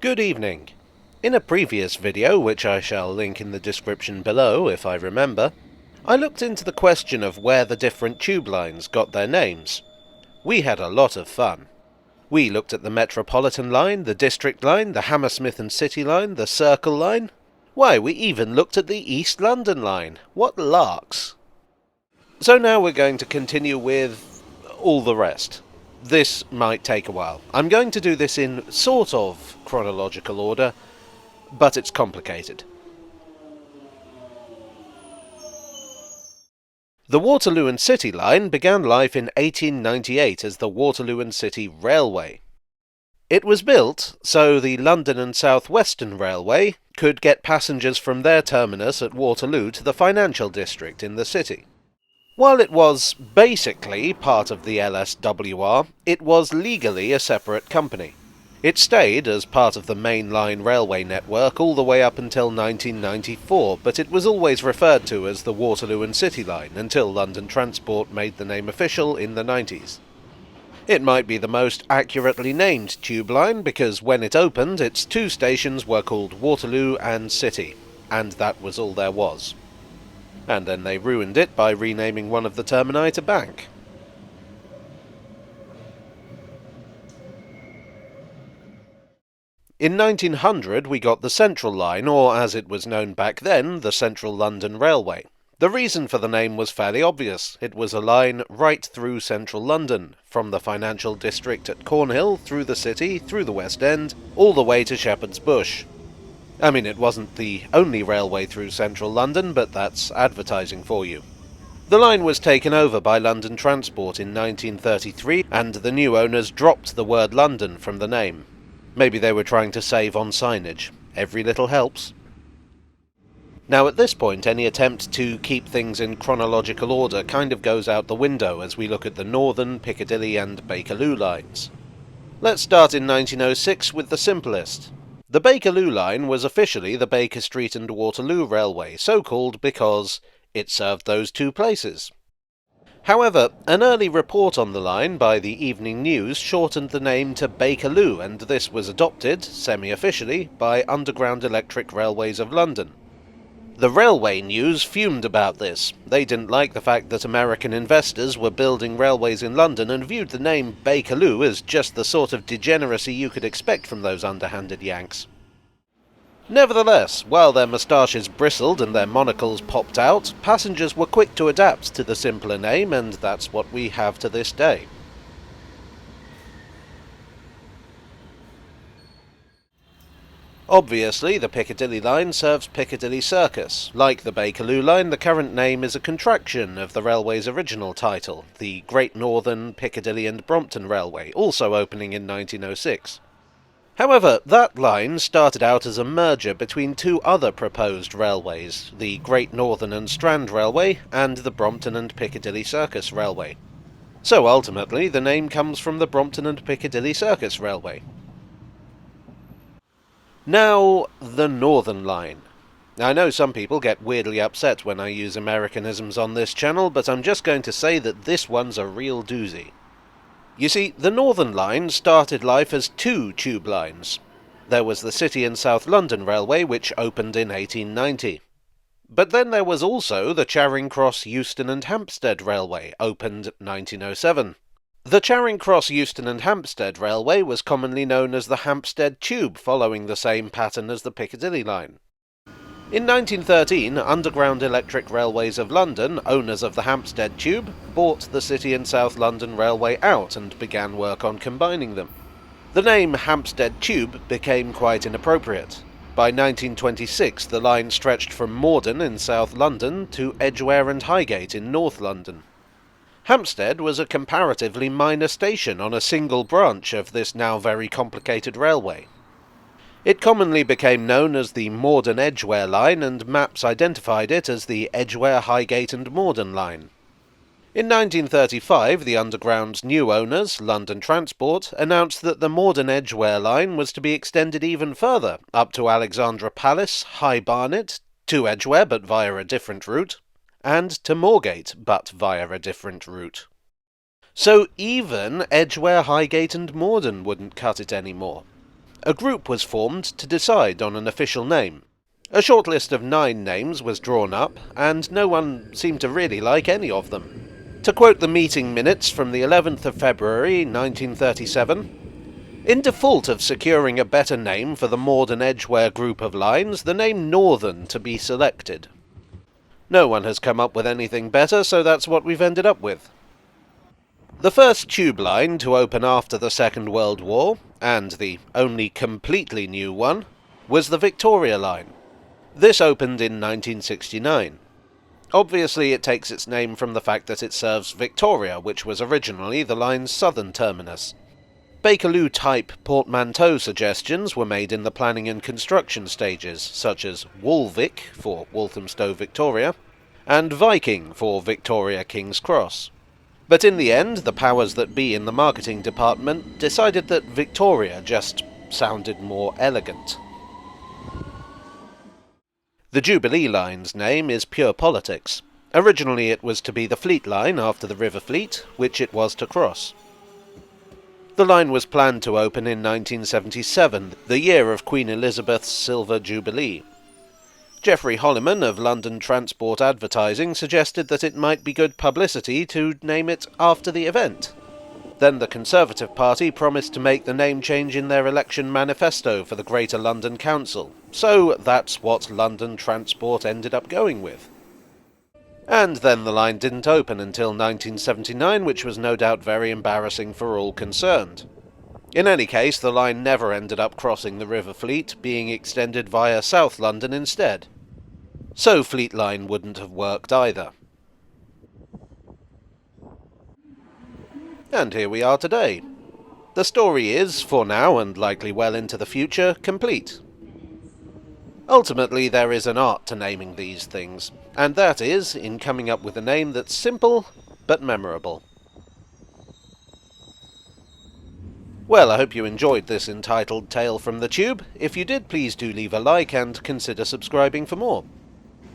Good evening. In a previous video, which I shall link in the description below if I remember, I looked into the question of where the different tube lines got their names. We had a lot of fun. We looked at the Metropolitan line, the District line, the Hammersmith and City line, the Circle line. Why, we even looked at the East London line. What larks! So now we're going to continue with all the rest. This might take a while. I'm going to do this in sort of chronological order, but it's complicated. The Waterloo and City line began life in 1898 as the Waterloo and City Railway. It was built so the London and South Western Railway could get passengers from their terminus at Waterloo to the financial district in the city. While it was basically part of the LSWR, it was legally a separate company. It stayed as part of the main line railway network all the way up until 1994, but it was always referred to as the Waterloo and City line until London Transport made the name official in the 90s. It might be the most accurately named tube line because when it opened, its two stations were called Waterloo and City, and that was all there was. And then they ruined it by renaming one of the termini to Bank. In 1900 we got the Central Line, or as it was known back then, the Central London Railway. The reason for the name was fairly obvious. It was a line right through central London, from the financial district at Cornhill, through the city, through the West End, all the way to Shepherd's Bush. I mean, it wasn't the only railway through central London, but that's advertising for you. The line was taken over by London Transport in 1933, and the new owners dropped the word London from the name. Maybe they were trying to save on signage. Every little helps. Now at this point, any attempt to keep things in chronological order kind of goes out the window as we look at the Northern, Piccadilly and Bakerloo lines. Let's start in 1906 with the simplest. The Bakerloo line was officially the Baker Street and Waterloo Railway, so called because it served those two places. However, an early report on the line by the Evening News shortened the name to Bakerloo, and this was adopted, semi-officially, by Underground Electric Railways of London. The Railway News fumed about this. They didn't like the fact that American investors were building railways in London and viewed the name Bakerloo as just the sort of degeneracy you could expect from those underhanded Yanks. Nevertheless, while their moustaches bristled and their monocles popped out, passengers were quick to adapt to the simpler name, and that's what we have to this day. Obviously, the Piccadilly line serves Piccadilly Circus. Like the Bakerloo line, the current name is a contraction of the railway's original title, the Great Northern, Piccadilly and Brompton Railway, also opening in 1906. However, that line started out as a merger between two other proposed railways, the Great Northern and Strand Railway and the Brompton and Piccadilly Circus Railway. So ultimately, the name comes from the Brompton and Piccadilly Circus Railway. Now, the Northern Line. I know some people get weirdly upset when I use Americanisms on this channel, but I'm just going to say that this one's a real doozy. You see, the Northern Line started life as two tube lines. There was the City and South London Railway, which opened in 1890. But then there was also the Charing Cross Euston and Hampstead Railway, opened 1907. The Charing Cross Euston and Hampstead Railway was commonly known as the Hampstead Tube, following the same pattern as the Piccadilly line. In 1913, Underground Electric Railways of London, owners of the Hampstead Tube, bought the City and South London Railway out and began work on combining them. The name Hampstead Tube became quite inappropriate. By 1926, the line stretched from Morden in South London to Edgware and Highgate in North London. Hampstead was a comparatively minor station on a single branch of this now very complicated railway. It commonly became known as the Morden-Edgware line, and maps identified it as the Edgware, Highgate and Morden line. In 1935, the Underground's new owners, London Transport, announced that the Morden-Edgware line was to be extended even further, up to Alexandra Palace, High Barnet, to Edgware but via a different route, and to Moorgate, but via a different route. So even Edgware, Highgate and Morden wouldn't cut it anymore. a group was formed to decide on an official name. A short list of 9 names was drawn up, and no one seemed to really like any of them. To quote the meeting minutes from the 11th of February 1937, "In default of securing a better name for the Morden Edgware group of lines, the name Northern to be selected." No one has come up with anything better, so that's what we've ended up with. The first tube line to open after the Second World War, and the only completely new one, was the Victoria Line. This opened in 1969. Obviously it takes its name from the fact that it serves Victoria, which was originally the line's southern terminus. Bakerloo-type portmanteau suggestions were made in the planning and construction stages, such as Walvic for Walthamstow Victoria, and Viking for Victoria King's Cross. But in the end, the powers that be in the marketing department decided that Victoria just sounded more elegant. The Jubilee Line's name is pure politics. Originally it was to be the Fleet Line after the River Fleet, which it was to cross. The line was planned to open in 1977, the year of Queen Elizabeth's Silver Jubilee. Geoffrey Holliman of London Transport Advertising suggested that it might be good publicity to name it after the event. Then the Conservative Party promised to make the name change in their election manifesto for the Greater London Council, so that's what London Transport ended up going with. And then the line didn't open until 1979, which was no doubt very embarrassing for all concerned. In any case, the line never ended up crossing the River Fleet, being extended via South London instead. So Fleet Line wouldn't have worked either. And here we are today. The story is, for now and likely well into the future, complete. Ultimately, there is an art to naming these things, and that is in coming up with a name that's simple but memorable. Well, I hope you enjoyed this entitled Tale from the Tube. If you did, please do leave a like and consider subscribing for more.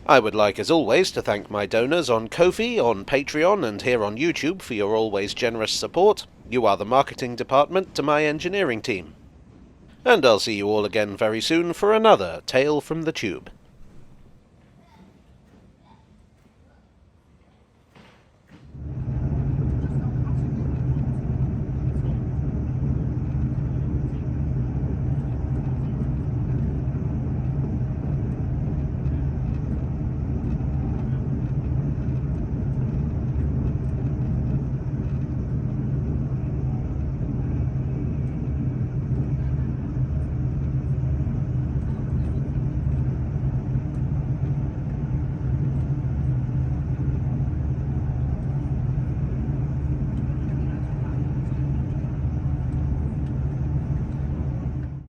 I would like, as always, to thank my donors on Ko-fi, on Patreon, and here on YouTube for your always generous support. You are the marketing department to my engineering team. And I'll see you all again very soon for another Tale from the Tube.